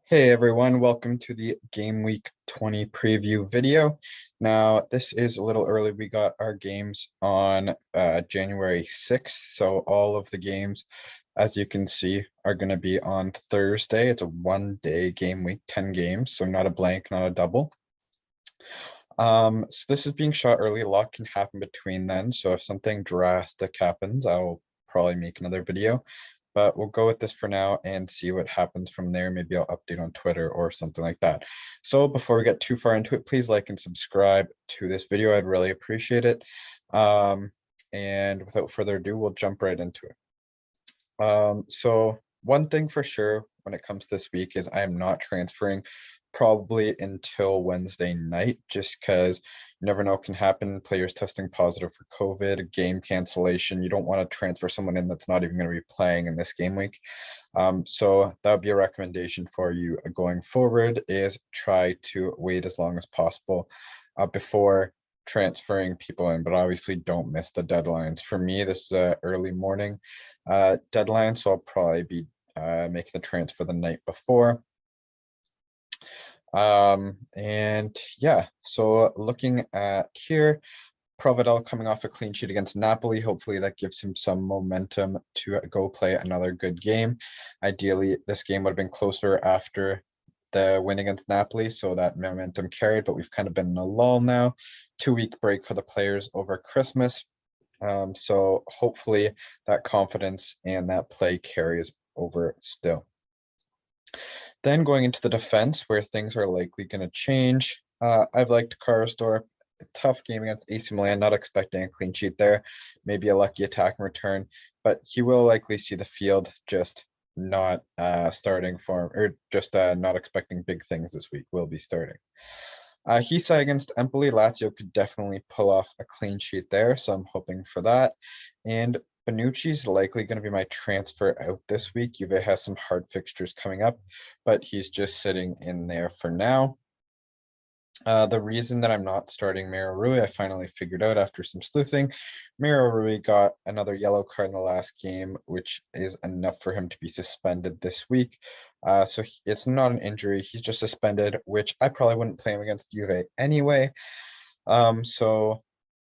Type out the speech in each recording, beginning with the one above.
Hey everyone, welcome to the Game Week 20 preview video. Now, this is a little early. We got our games on January 6th, so all of the games, as you can see, are going to be on Thursday. It's a one-day game week, 10 games, so not a blank, not a double. So this is being shot early. A lot can happen between then, so if something drastic happens, I'll probably make another video. But we'll go with this for now and see what happens from there. Maybe I'll update on Twitter or something like that. So before we get too far into it, please like and subscribe to this video. I'd really appreciate it. And without further ado, we'll jump right into it. So one thing for sure when it comes this week is I am not transferring probably until Wednesday night, just because you never know what can happen. Players testing positive for COVID, game cancellation. You don't want to transfer someone in that's not even going to be playing in this game week. So that would be a recommendation for you going forward, is try to wait as long as possible before transferring people in, but obviously don't miss the deadlines. For me, this is a early morning deadline, so I'll probably be making the transfer the night before. And yeah, so looking at here, Provedel coming off a clean sheet against Napoli. Hopefully that gives him some momentum to go play another good game. Ideally, this game would have been closer after the win against Napoli, so that momentum carried, but we've kind of been in a lull now. 2-week break for the players over Christmas. So hopefully that confidence and that play carries over still. Then going into the defense, where things are likely going to change. I've liked Karsdorp. Tough game against AC Milan, not expecting a clean sheet there. Maybe a lucky attack and return, but he will likely see the field, just not starting for, or just not expecting big things this week. Will be starting. Hisa against Empoli. Lazio could definitely pull off a clean sheet there, so I'm hoping for that. And Bonucci's likely going to be my transfer out this week. Juve has some hard fixtures coming up, but he's just sitting in there for now. The reason that I'm not starting Miro Rui, I finally figured out after some sleuthing. Miro Rui got another yellow card in the last game, which is enough for him to be suspended this week. So it's not an injury. He's just suspended, which I probably wouldn't play him against Juve anyway. So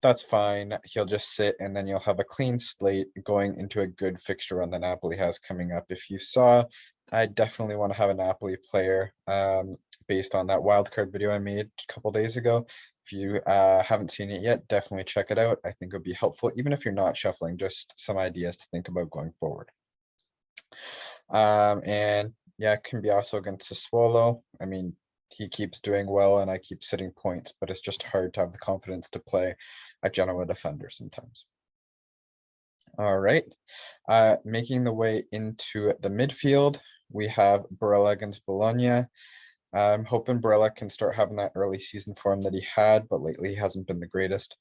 that's fine. He'll just sit, and then you'll have a clean slate going into a good fixture run that Napoli has coming up. If you saw, I definitely want to have a Napoli player based on that wildcard video I made a couple days ago. If you haven't seen it yet, definitely check it out. I think it would be helpful, even if you're not shuffling, just some ideas to think about going forward. And yeah, it can be also against Sassuolo. I mean, he keeps doing well and I keep sitting points, but it's just hard to have the confidence to play a Genoa defender sometimes. All right, making the way into the midfield, we have Barella against Bologna. I'm hoping Barella can start having that early season form that he had, but lately he hasn't been the greatest.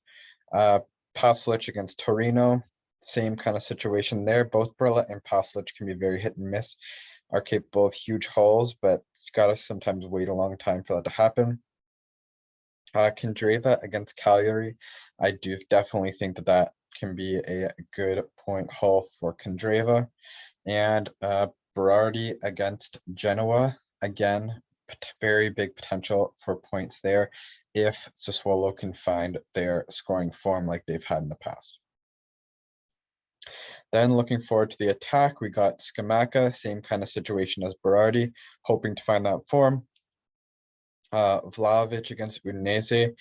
Pasalic against Torino, same kind of situation there. Both Barella and Pasalic can be very hit and miss, are capable of huge hauls, but it's got to sometimes wait a long time for that to happen. Candreva against Cagliari, I do definitely think that that can be a good point haul for Candreva. And Berardi against Genoa, again, very big potential for points there if Sassuolo can find their scoring form like they've had in the past. Then looking forward to the attack, we got Scamacca, same kind of situation as Berardi, hoping to find that form. Vlahovic against Udinese.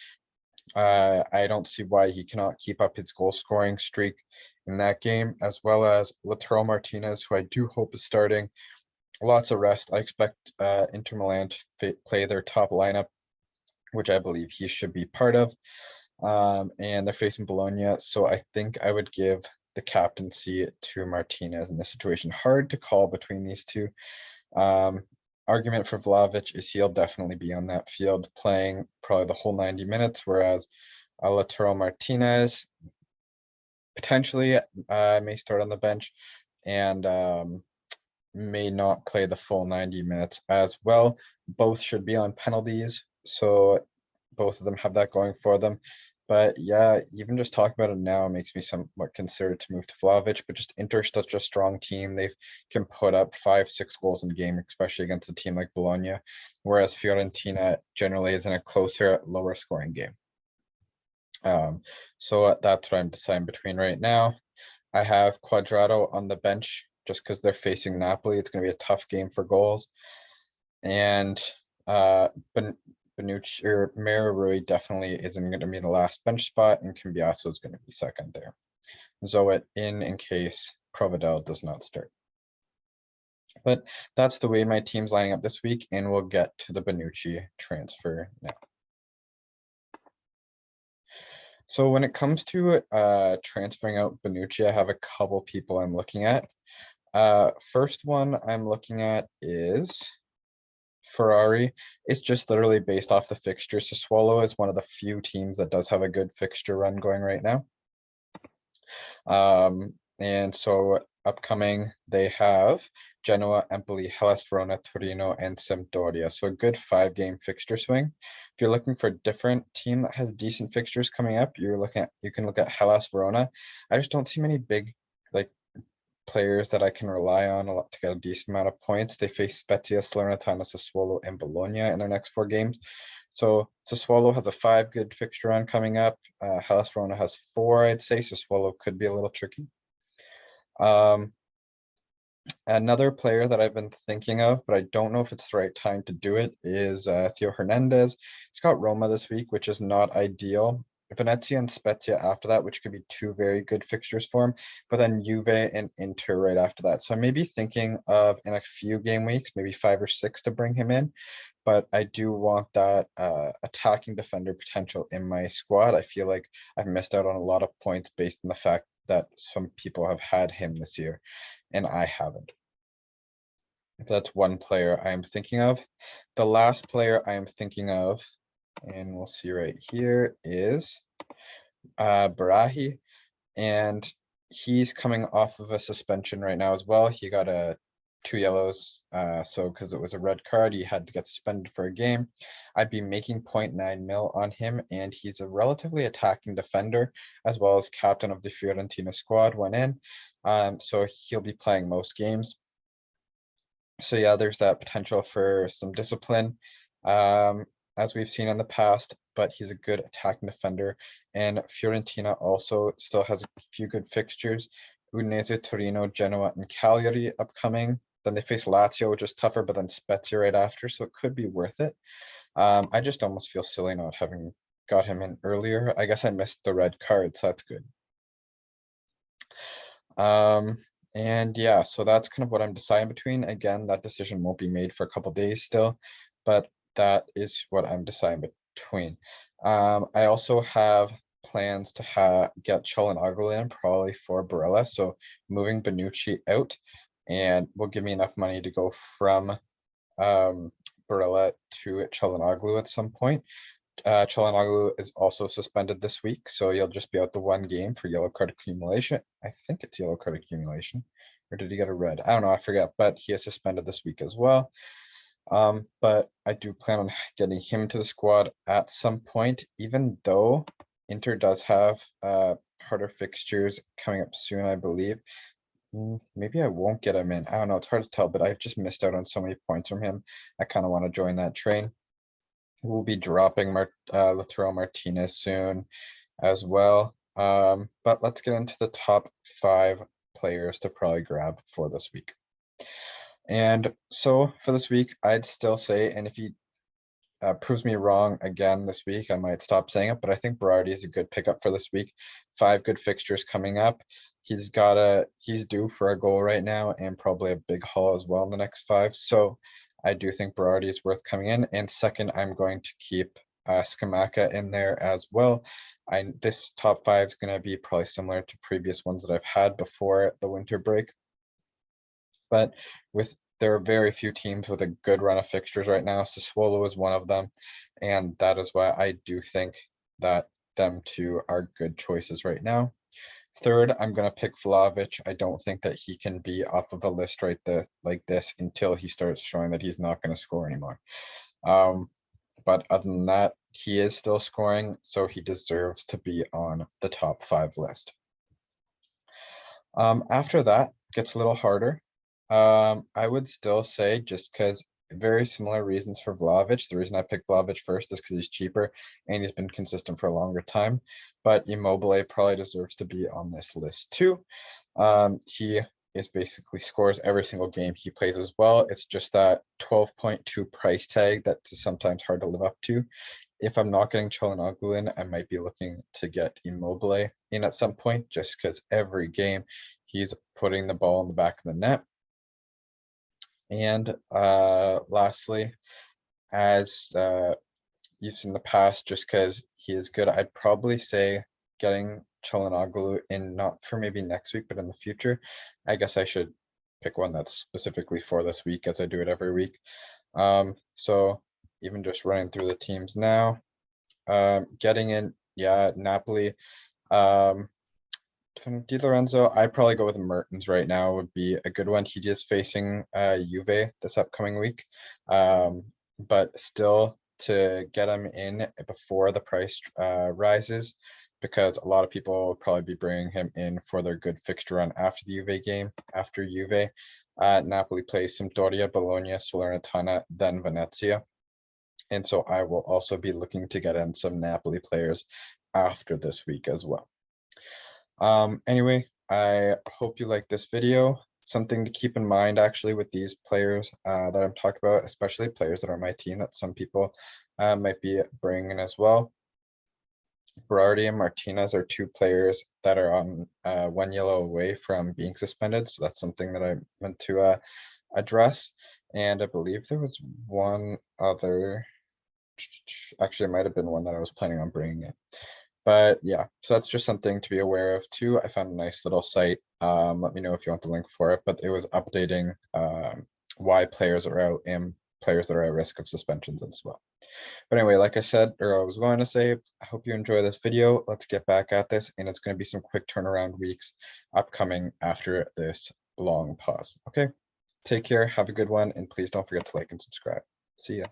I don't see why he cannot keep up his goal scoring streak in that game, as well as Lautaro Martinez, who I do hope is starting. Lots of rest. I expect Inter Milan to play their top lineup, which I believe he should be part of. And they're facing Bologna, so I think I would give the captaincy to Martinez in this situation. Hard to call between these two. Argument for Vlahovic is he'll definitely be on that field playing probably the whole 90 minutes, whereas Lautaro Martinez potentially may start on the bench and may not play the full 90 minutes as well. Both should be on penalties, so both of them have that going for them. But yeah, even just talking about it now makes me somewhat considered to move to Vlahovic, but just Inter's such a strong team. They can put up 5, 6 goals in a game, especially against a team like Bologna, whereas Fiorentina generally is in a closer, lower scoring game. So that's what I'm deciding between right now. I have Quadrado on the bench just because they're facing Napoli. It's going to be a tough game for goals. And Benucci or Rui definitely isn't going to be the last bench spot, and Cambiasso is going to be second there. Zoet in case Provedel does not start. But that's the way my team's lining up this week, and we'll get to the Benucci transfer now. So when it comes to transferring out Benucci, I have a couple people I'm looking at. First one I'm looking at is Ferrari. It's just literally based off the fixtures. Sassuolo is one of the few teams that does have a good fixture run going right now. And so upcoming, they have Genoa, Empoli, Hellas Verona, Torino, and Sampdoria. So a good 5-game fixture swing. If you're looking for a different team that has decent fixtures coming up, you can look at Hellas Verona. I just don't see many big players that I can rely on a lot to get a decent amount of points. They face Spezia, Salernitana, Sassuolo, and Bologna in their next 4 games. So Sassuolo has a 5 good fixture run coming up. Hellas Verona has 4, I'd say. Sassuolo could be a little tricky. Another player that I've been thinking of, but I don't know if it's the right time to do it, is Theo Hernandez. He's got Roma this week, which is not ideal. Venezia and Spezia after that, which could be 2 very good fixtures for him, but then Juve and Inter right after that. So I may be thinking of in a few game weeks, maybe 5 or 6 to bring him in, but I do want that attacking defender potential in my squad. I feel like I've missed out on a lot of points based on the fact that some people have had him this year and I haven't. That's one player I am thinking of. The last player I am thinking of, and we'll see right here, is Barahi, and he's coming off of a suspension right now as well. He got 2 yellows, so because it was a red card, he had to get suspended for a game. I'd be making 0.9 mil on him, and he's a relatively attacking defender, as well as captain of the Fiorentina squad when in. So he'll be playing most games. So yeah, there's that potential for some discipline, as we've seen in the past, but he's a good attacking defender. And Fiorentina also still has a few good fixtures. Udinese, Torino, Genoa, and Cagliari upcoming. Then they face Lazio, which is tougher, but then Spezia right after, so it could be worth it. I just almost feel silly not having got him in earlier. I guess I missed the red card, so that's good. And yeah, so that's kind of what I'm deciding between. Again, that decision won't be made for a couple days still, but that is what I'm deciding between. I also have plans to get Çalhanoğlu in probably for Barella, so moving Benucci out and will give me enough money to go from Barella to Çalhanoğlu at some point. Çalhanoğlu is also suspended this week, so he'll just be out the 1 game for yellow card accumulation. I think it's yellow card accumulation, or did he get a red? I don't know, I forget, but he is suspended this week as well. But I do plan on getting him to the squad at some point, even though Inter does have harder fixtures coming up soon, I believe. Maybe I won't get him in. I don't know, it's hard to tell, but I've just missed out on so many points from him. I kind of want to join that train. We'll be dropping Lautaro Martinez soon as well. But let's get into the top 5 players to probably grab for this week. And so for this week, I'd still say, and if he proves me wrong again this week, I might stop saying it, but I think Berardi is a good pickup for this week. 5 good fixtures coming up. He's due for a goal right now and probably a big haul as well in the next 5. So I do think Berardi is worth coming in. And second, I'm going to keep Scamacca in there as well. This top 5 is going to be probably similar to previous ones that I've had before the winter break. But there are very few teams with a good run of fixtures right now. Sassuolo is one of them, and that is why I do think that them 2 are good choices right now. Third, I'm going to pick Vlahovic. I don't think that he can be off of a list like this until he starts showing that he's not going to score anymore. But other than that, he is still scoring, so he deserves to be on the top 5 list. After that, gets a little harder. I would still say, just because very similar reasons for Vlahovic. The reason I picked Vlahovic first is because he's cheaper and he's been consistent for a longer time. But Immobile probably deserves to be on this list too. He is basically scores every single game he plays as well. It's just that 12.2 price tag that's sometimes hard to live up to. If I'm not getting Çalhanoğlu in, I might be looking to get Immobile in at some point, just because every game he's putting the ball in the back of the net. And lastly, as you've seen in the past, just because he is good, I'd probably say getting Çalhanoğlu in, not for maybe next week, but in the future. I guess I should pick one that's specifically for this week, as I do it every week. So even just running through the teams now, getting in, yeah, Napoli. Di Lorenzo, I'd probably go with Mertens right now, would be a good one. He is facing Juve this upcoming week, but still to get him in before the price rises, because a lot of people will probably be bringing him in for their good fixture run after the Juve game. After Juve, Napoli plays Sampdoria, Bologna, Salernitana, then Venezia. And so I will also be looking to get in some Napoli players after this week as well. Anyway, I hope you like this video. Something to keep in mind actually with these players that I'm talking about, especially players that are on my team that some people might be bringing in as well. Berardi and Martinez are 2 players that are on 1 yellow away from being suspended. So that's something that I meant to address. And I believe there was one other, actually it might have been one that I was planning on bringing in. But yeah, so that's just something to be aware of too. I found a nice little site. Let me know if you want the link for it, but it was updating why players are out and players that are at risk of suspensions as well. But anyway, like I said, or I was going to say, I hope you enjoy this video. Let's get back at this, and it's going to be some quick turnaround weeks upcoming after this long pause. Okay, take care, have a good one, and please don't forget to like and subscribe. See ya.